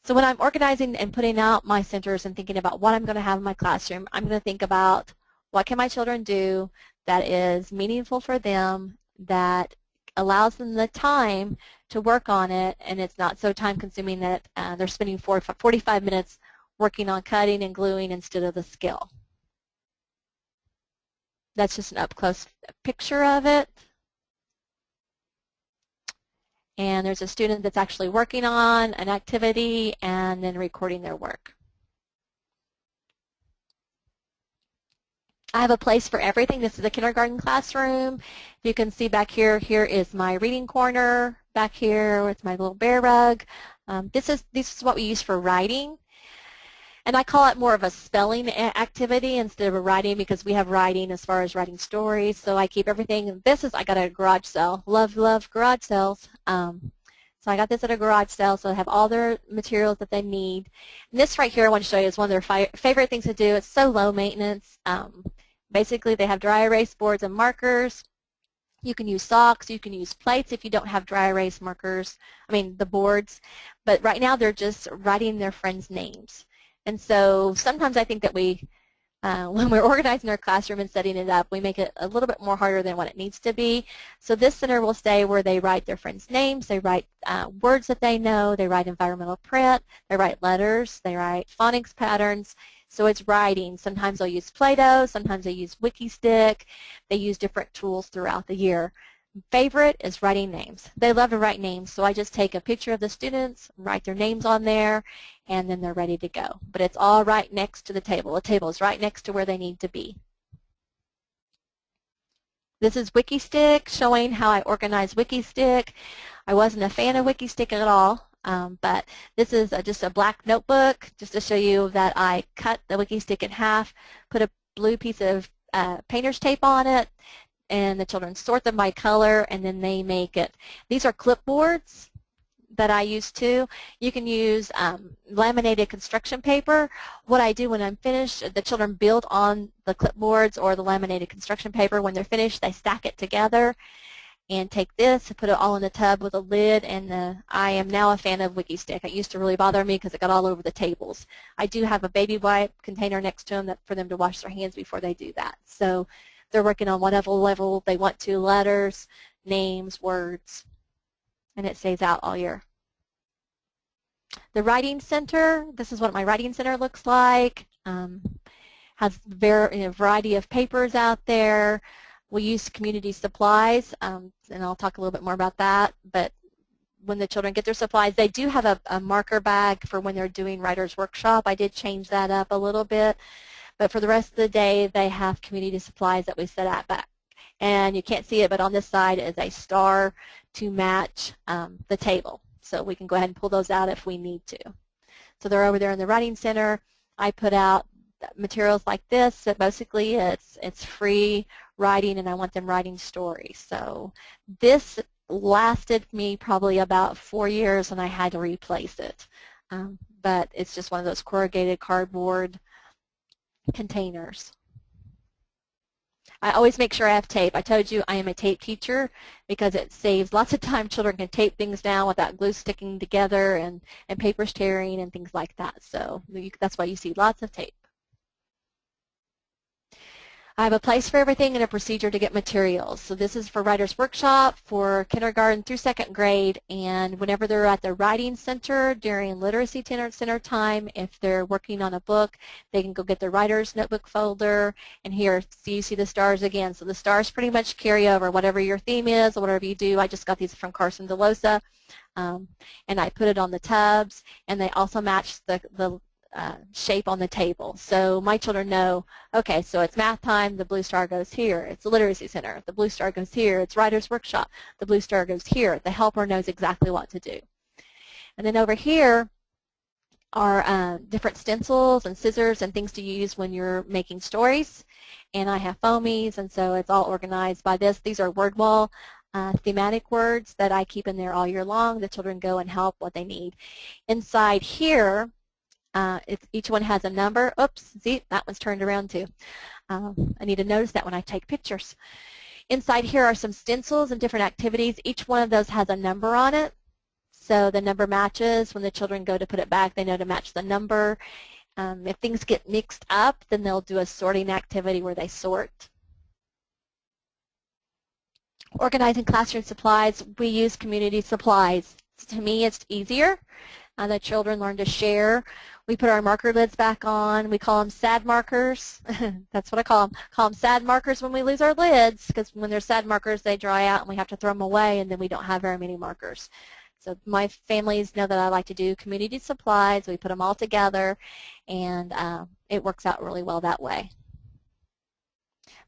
So when I'm organizing and putting out my centers and thinking about what I'm going to have in my classroom, I'm going to think about what can my children do that is meaningful for them, that allows them the time to work on it, and it's not so time-consuming that they're spending 45 minutes working on cutting and gluing instead of the skill. That's just an up-close picture of it. And there's a student that's actually working on an activity and then recording their work. I have a place for everything. This is the kindergarten classroom. You can see back here, here is my reading corner. Back here with my little bear rug. This is what we use for writing. And I call it more of a spelling activity instead of a writing, because we have writing as far as writing stories. So I keep everything. This is, I got a garage sale. Love, love garage sales. So I got this at a garage sale, so I have all their materials that they need. And this right here I want to show you is one of their favorite things to do. It's so low maintenance. Basically, they have dry erase boards and markers. You can use socks. You can use plates if you don't have dry erase markers, the boards. But right now they're just writing their friends' names. And so sometimes I think that we, when we're organizing our classroom and setting it up, we make it a little bit more harder than what it needs to be. So this center will stay where they write their friends' names, they write words that they know, they write environmental print, they write letters, they write phonics patterns. So it's writing. Sometimes they'll use Play-Doh, sometimes they use WikiStick. They use different tools throughout the year. Favorite is writing names. They love to write names, so I just take a picture of the students, write their names on there, and then they're ready to go. But it's all right next to the table. The table is right next to where they need to be. This is WikiStick, showing how I organize WikiStick. I wasn't a fan of WikiStick at all, but this is just a black notebook, just to show you that I cut the WikiStick in half, put a blue piece of painter's tape on it, and the children sort them by color, and then they make it. These are clipboards that I use too. You can use laminated construction paper. What I do when I'm finished, the children build on the clipboards or the laminated construction paper. When they're finished, they stack it together and take this and put it all in the tub with a lid. And I am now a fan of WikiStick. It used to really bother me because it got all over the tables. I do have a baby wipe container next to them for them to wash their hands before they do that. So they're working on whatever level they want to, letters, names, words, and it stays out all year. The Writing Center, this is what my Writing Center looks like. Has a variety of papers out there. We use community supplies, and I'll talk a little bit more about that, but when the children get their supplies, they do have a marker bag for when they're doing Writer's Workshop. I did change that up a little bit, but for the rest of the day, they have community supplies that we set out back. And you can't see it, but on this side is a star to match the table. So we can go ahead and pull those out if we need to. So they're over there in the Writing Center. I put out materials like this. So basically, it's free writing, and I want them writing stories. So this lasted me probably about 4 years, and I had to replace it. But it's just one of those corrugated cardboard containers. I always make sure I have tape. I told you I am a tape teacher because it saves lots of time. Children can tape things down without glue sticking together and papers tearing and things like that. So that's why you see lots of tape. I have a place for everything and a procedure to get materials. So this is for Writer's Workshop for kindergarten through 2nd grade, and whenever they're at the Writing Center during Literacy Center time, if they're working on a book, they can go get their Writer's Notebook folder, and here so you see the stars again. So the stars pretty much carry over whatever your theme is or whatever you do. I just got these from Carson DeLosa, and I put it on the tubs, and they also match the shape on the table. So my children know, okay, so it's math time, the blue star goes here. It's the Literacy Center, the blue star goes here. It's Writer's Workshop, the blue star goes here. The helper knows exactly what to do. And then over here are different stencils and scissors and things to use when you're making stories. And I have foamies, and so it's all organized by this. These are word wall thematic words that I keep in there all year long. The children go and help what they need. Inside here, each one has a number. Oops, see, that one's turned around too. I need to notice that when I take pictures. Inside here are some stencils and different activities. Each one of those has a number on it. So the number matches. When the children go to put it back, they know to match the number. If things get mixed up, then they'll do a sorting activity where they sort. Organizing classroom supplies, we use community supplies. To me, it's easier. The children learn to share. We put our marker lids back on. We call them sad markers. That's what I call them. Call them sad markers when we lose our lids, because when they're sad markers, they dry out and we have to throw them away, and then we don't have very many markers. So my families know that I like to do community supplies. We put them all together, and it works out really well that way.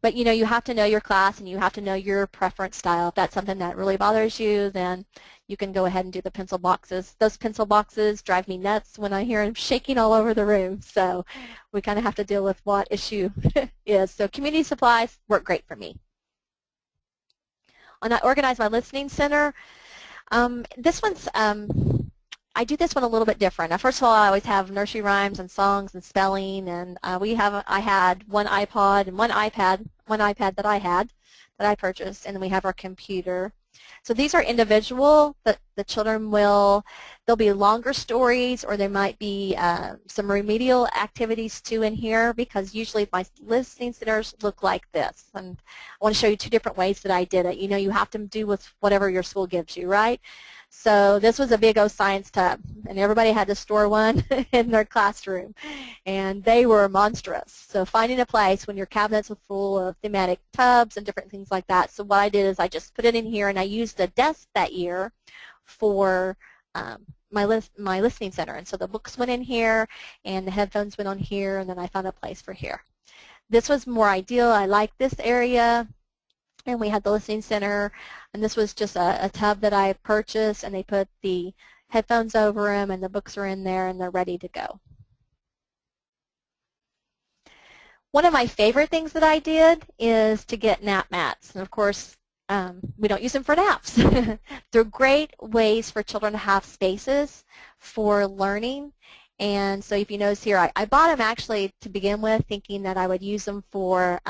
But you know, you have to know your class and you have to know your preference style. If that's something that really bothers you, then you can go ahead and do the pencil boxes. Those pencil boxes drive me nuts when I hear them shaking all over the room. So we kind of have to deal with what issue is. So community supplies work great for me. When I organize my listening center, this one's I do this one a little bit different. Now, first of all, I always have nursery rhymes and songs and spelling, and I had one iPod and one iPad that I purchased, and then we have our computer. So these are individual. The children there'll be longer stories, or there might be some remedial activities too in here, because usually my listening centers look like this. And I want to show you two different ways that I did it. You know, you have to do with whatever your school gives you, right? So this was a big old science tub, and everybody had to store one in their classroom, and they were monstrous. So finding a place when your cabinets are full of thematic tubs and different things like that. So what I did is I just put it in here, and I used a desk that year for my listening center. And so the books went in here, and the headphones went on here, and then I found a place for here. This was more ideal. I like this area. And we had the listening center, and this was just a tub that I purchased, and they put the headphones over them, and the books are in there, and they're ready to go. One of my favorite things that I did is to get nap mats. And of course, we don't use them for naps. They're great ways for children to have spaces for learning. And so if you notice here, I bought them actually to begin with, thinking that I would use them for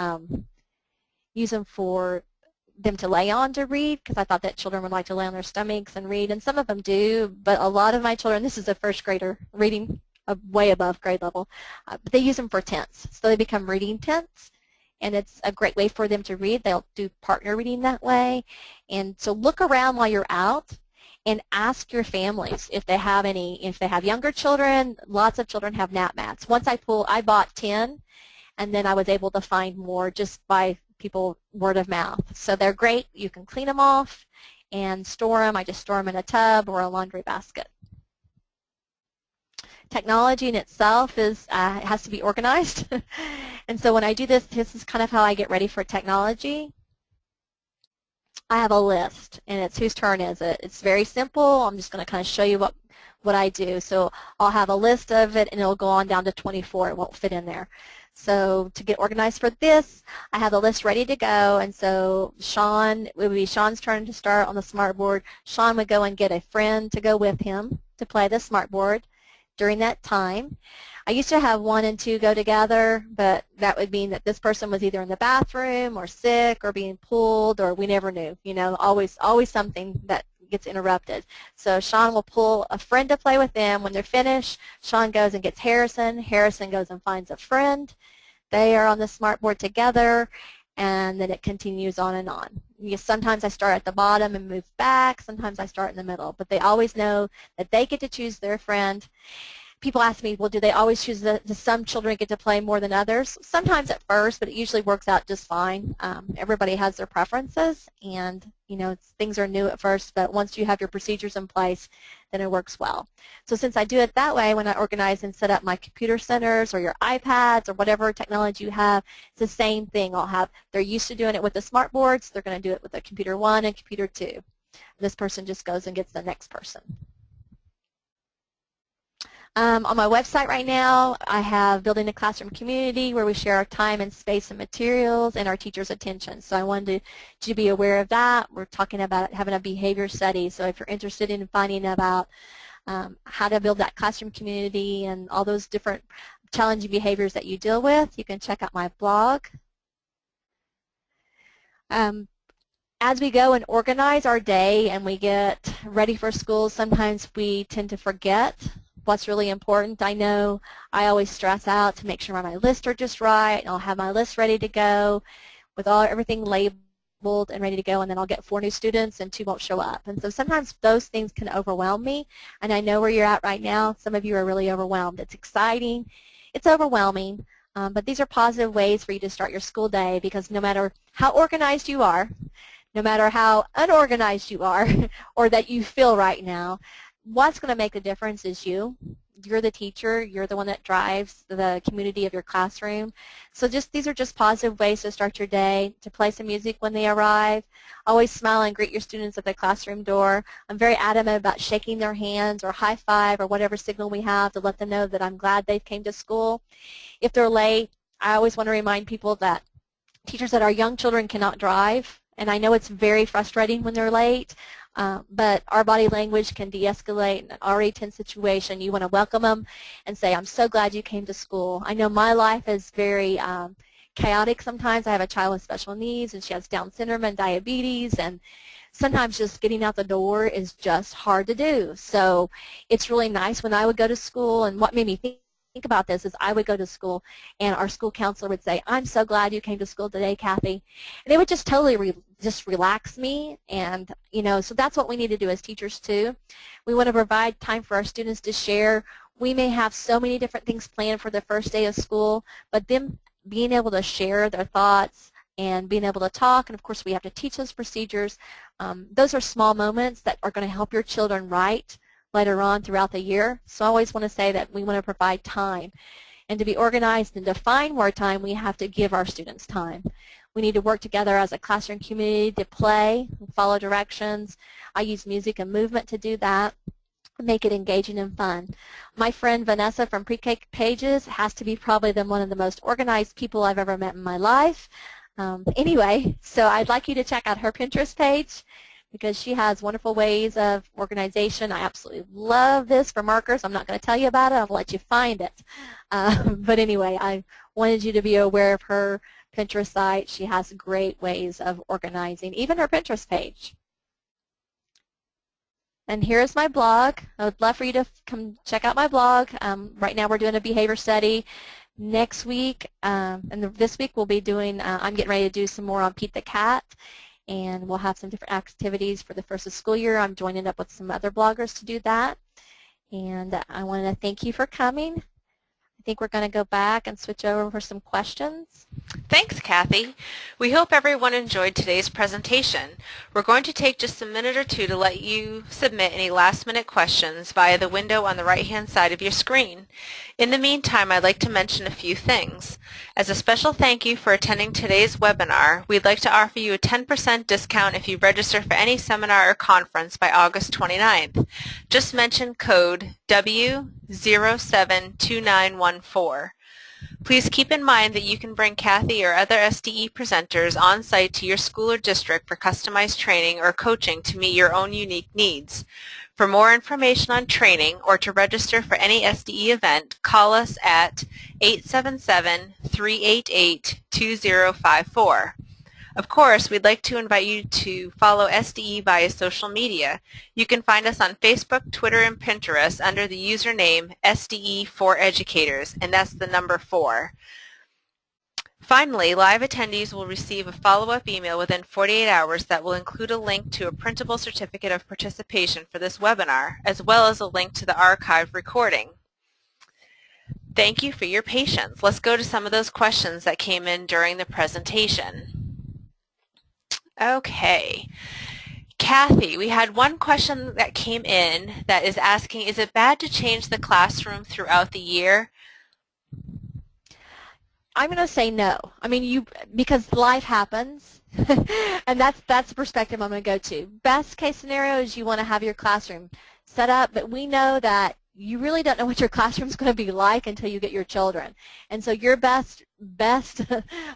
them to lay on to read, because I thought that children would like to lay on their stomachs and read, and some of them do, but a lot of my children, this is a first grader reading way above grade level, but they use them for tents. So they become reading tents, and it's a great way for them to read. They'll do partner reading that way. And so look around while you're out and ask your families if they have younger children. Lots of children have nap mats. Once I bought 10, and then I was able to find more just by people word of mouth. So they're great. You can clean them off and store them. I just store them in a tub or a laundry basket. Technology in itself has to be organized. And so when I do this, this is kind of how I get ready for technology. I have a list, and it's whose turn is it? It's very simple. I'm just going to kind of show you what I do. So I'll have a list of it, and it'll go on down to 24. It won't fit in there. So to get organized for this, I have the list ready to go, and so it would be Sean's turn to start on the smartboard. Sean would go and get a friend to go with him to play the smartboard during that time. I used to have 1 and 2 go together, but that would mean that this person was either in the bathroom or sick or being pulled, or we never knew. You know, always something that gets interrupted. So Sean will pull a friend to play with them. When they're finished, Sean goes and gets Harrison. Harrison goes and finds a friend. They are on the smartboard together, and then it continues on and on. Sometimes I start at the bottom and move back. Sometimes I start in the middle. But they always know that they get to choose their friend. People ask me, well, do they always choose do some children get to play more than others? Sometimes at first, but it usually works out just fine. Everybody has their preferences, and you know, things are new at first, but once you have your procedures in place, then it works well. So since I do it that way, when I organize and set up my computer centers or your iPads or whatever technology you have, it's the same thing. They're used to doing it with the smart boards. They're going to do it with the computer 1 and computer 2. This person just goes and gets the next person. On my website right now, I have Building a Classroom Community, where we share our time and space and materials and our teachers' attention. So I wanted you to be aware of that. We're talking about having a behavior study. So if you're interested in finding about how to build that classroom community and all those different challenging behaviors that you deal with, you can check out my blog. As we go and organize our day and we get ready for school, sometimes we tend to forget what's really important. I know I always stress out to make sure my lists are just right, and I'll have my list ready to go with everything labeled and ready to go, and then I'll get 4 new students and 2 won't show up. And so sometimes those things can overwhelm me, and I know where you're at right now. Some of you are really overwhelmed. It's exciting. It's overwhelming, but these are positive ways for you to start your school day, because no matter how organized you are, no matter how unorganized you are or that you feel right now, what's going to make the difference is you. You're the teacher. You're the one that drives the community of your classroom. So these are just positive ways to start your day, to play some music when they arrive. Always smile and greet your students at the classroom door. I'm very adamant about shaking their hands or high five or whatever signal we have to let them know that I'm glad they came to school. If they're late, I always want to remind people that teachers that our young children cannot drive, and I know it's very frustrating when they're late. But our body language can de-escalate in an already tense situation. You want to welcome them and say, I'm so glad you came to school. I know my life is very chaotic sometimes. I have a child with special needs, and she has Down syndrome and diabetes, and sometimes just getting out the door is just hard to do. So it's really nice when I would go to school, and what made me think about this is I would go to school and our school counselor would say, I'm so glad you came to school today, Kathy. And it would just totally just relax me. And, you know, so that's what we need to do as teachers too. We want to provide time for our students to share. We may have so many different things planned for the first day of school, but them being able to share their thoughts and being able to talk, and of course we have to teach those procedures. Those are small moments that are going to help your children write later on throughout the year. So I always want to say that we want to provide time. And to be organized and define more time, we have to give our students time. We need to work together as a classroom community to play, follow directions. I use music and movement to do that, make it engaging and fun. My friend Vanessa from Pre-K Pages has to be probably one of the most organized people I've ever met in my life. Anyway, so I'd like you to check out her Pinterest page, because she has wonderful ways of organization. I absolutely love this for markers. I'm not going to tell you about it. I'll let you find it. But anyway, I wanted you to be aware of her Pinterest site. She has great ways of organizing, even her Pinterest page. And here's my blog. I would love for you to come check out my blog. Right now we're doing a behavior study. Next week, this week we'll be doing, I'm getting ready to do some more on Pete the Cat, and we'll have some different activities for the first of school year. I'm joining up with some other bloggers to do that. And I want to thank you for coming. I think we're going to go back and switch over for some questions. Thanks, Kathy. We hope everyone enjoyed today's presentation. We're going to take just a minute or two to let you submit any last-minute questions via the window on the right-hand side of your screen. In the meantime, I'd like to mention a few things. As a special thank you for attending today's webinar, we'd like to offer you a 10% discount if you register for any seminar or conference by August 29th. Just mention code W072914. Please keep in mind that you can bring Kathy or other SDE presenters on site to your school or district for customized training or coaching to meet your own unique needs. For more information on training or to register for any SDE event, call us at 877-388-2054. Of course, we'd like to invite you to follow SDE via social media. You can find us on Facebook, Twitter, and Pinterest under the username SDE4Educators, and that's the number 4. Finally, live attendees will receive a follow-up email within 48 hours that will include a link to a printable certificate of participation for this webinar, as well as a link to the archived recording. Thank you for your patience. Let's go to some of those questions that came in during the presentation. Okay. Kathy, we had one question that came in that is asking, is it bad to change the classroom throughout the year? I'm going to say no. I mean, because life happens, and that's the perspective I'm going to go to. Best case scenario is you want to have your classroom set up, but we know that you really don't know what your classroom's going to be like until you get your children. And so your best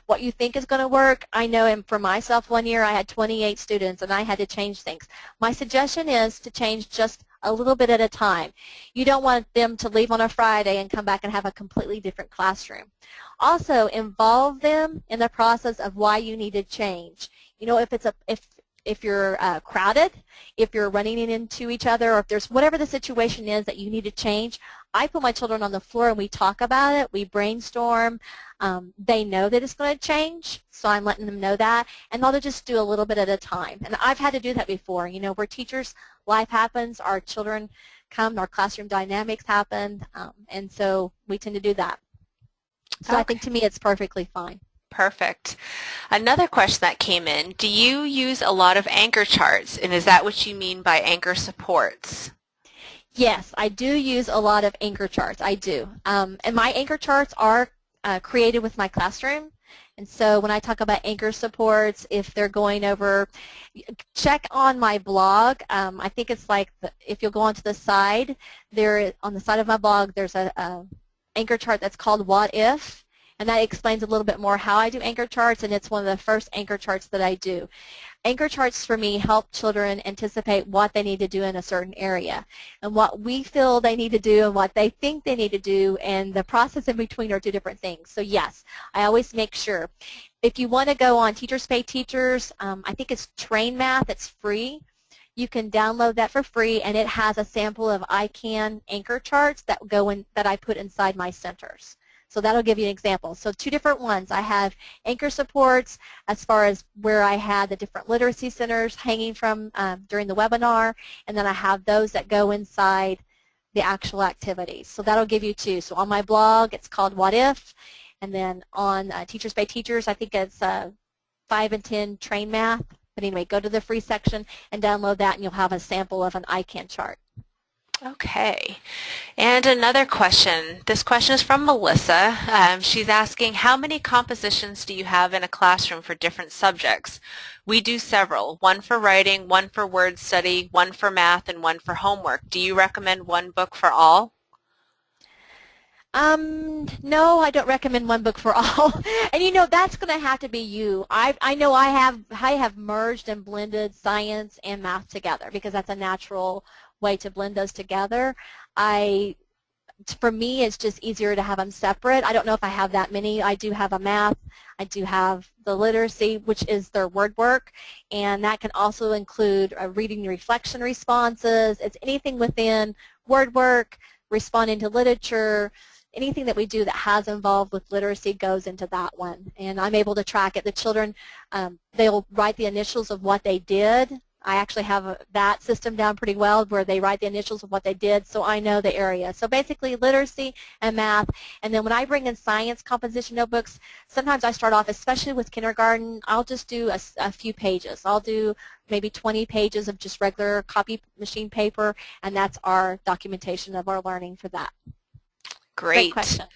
what you think is going to work. I know, and for myself, one year I had 28 students and I had to change things. My suggestion is to change just a little bit at a time. You don't want them to leave on a Friday and come back and have a completely different classroom. Also, involve them in the process of why you need to change. You know, if you're crowded, if you're running into each other, or if there's whatever the situation is that you need to change, I put my children on the floor and we talk about it, we brainstorm. They know that it's going to change, so I'm letting them know that, and they'll just do a little bit at a time. And I've had to do that before. You know, we're teachers, life happens, our children come, our classroom dynamics happen, and so we tend to do that. So okay. I think to me it's perfectly fine. Perfect. Another question that came in, do you use a lot of anchor charts, and is that what you mean by anchor supports? Yes, I do use a lot of anchor charts. I do. And my anchor charts are created with my classroom. And so when I talk about anchor supports, if they're going over, check on my blog. I think it's like, if you'll go onto the side, on the side of my blog, there's a anchor chart that's called What If. And that explains a little bit more how I do anchor charts, and it's one of the first anchor charts that I do. Anchor charts for me help children anticipate what they need to do in a certain area, and what we feel they need to do and what they think they need to do, and the process in between are two different things. So yes, I always make sure. If you want to go on Teachers Pay Teachers, I think it's Train Math, it's free. You can download that for free, and it has a sample of ICANN anchor charts that I put inside my centers. So that'll give you an example. So two different ones. I have anchor supports as far as where I had the different literacy centers hanging from during the webinar, and then I have those that go inside the actual activities. So that'll give you two. So on my blog, it's called What If, and then on Teachers Pay Teachers, I think it's 5 and 10 Train Math. But anyway, go to the free section and download that, and you'll have a sample of an ICANN chart. Okay. And another question. This question is from Melissa. She's asking, how many compositions do you have in a classroom for different subjects? We do several, one for writing, one for word study, one for math, and one for homework. Do you recommend one book for all? No, I don't recommend one book for all. And you know, that's going to have to be you. I know I have merged and blended science and math together because that's a natural way to blend those together. For me, it's just easier to have them separate. I don't know if I have that many. I do have a math. I do have the literacy, which is their word work, and that can also include reading reflection responses. It's anything within word work, responding to literature. anything that we do that has involved with literacy goes into that one. And I'm able to track it. The children, they'll write the initials of what they did. I actually have that system down pretty well where they write the initials of what they did, so I know the area. So basically literacy and math. And then when I bring in science composition notebooks, sometimes I start off, especially with kindergarten, I'll just do a few pages. I'll do maybe 20 pages of just regular copy machine paper, and that's our documentation of our learning for that. Great question.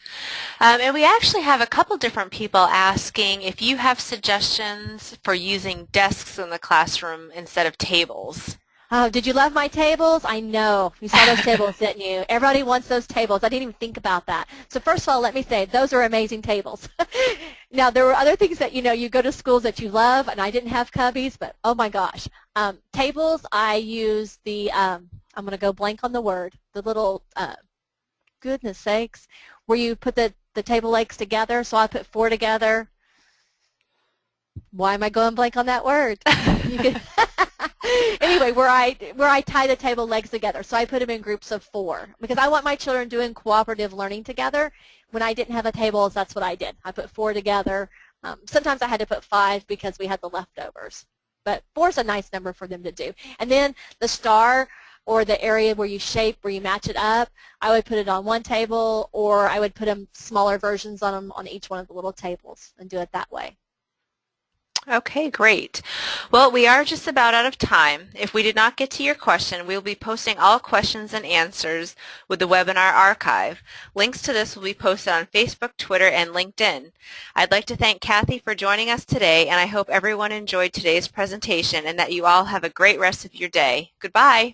And we actually have a couple different people asking if you have suggestions for using desks in the classroom instead of tables. Oh, did you love my tables? I know. You saw those tables, didn't you? Everybody wants those tables. I didn't even think about that. So first of all, let me say, those are amazing tables. Now, there were other things that, you go to schools that you love, and I didn't have cubbies, but oh my gosh. Tables, I use the, I'm going to go blank on the word, the little, goodness sakes, where you put the table legs together. So I put 4 together. Why am I going blank on that word? Anyway, where I tie the table legs together. So I put them in groups of 4 because I want my children doing cooperative learning together. When I didn't have a table, that's what I did. I put 4 together. Sometimes I had to put 5 because we had the leftovers. But 4 is a nice number for them to do. And then the star, or the area where you shape, where you match it up, I would put it on one table, or I would put them smaller versions on them on each one of the little tables and do it that way. Okay, great. Well, we are just about out of time. If we did not get to your question, we will be posting all questions and answers with the webinar archive. Links to this will be posted on Facebook, Twitter, and LinkedIn. I'd like to thank Kathy for joining us today, and I hope everyone enjoyed today's presentation and that you all have a great rest of your day. Goodbye.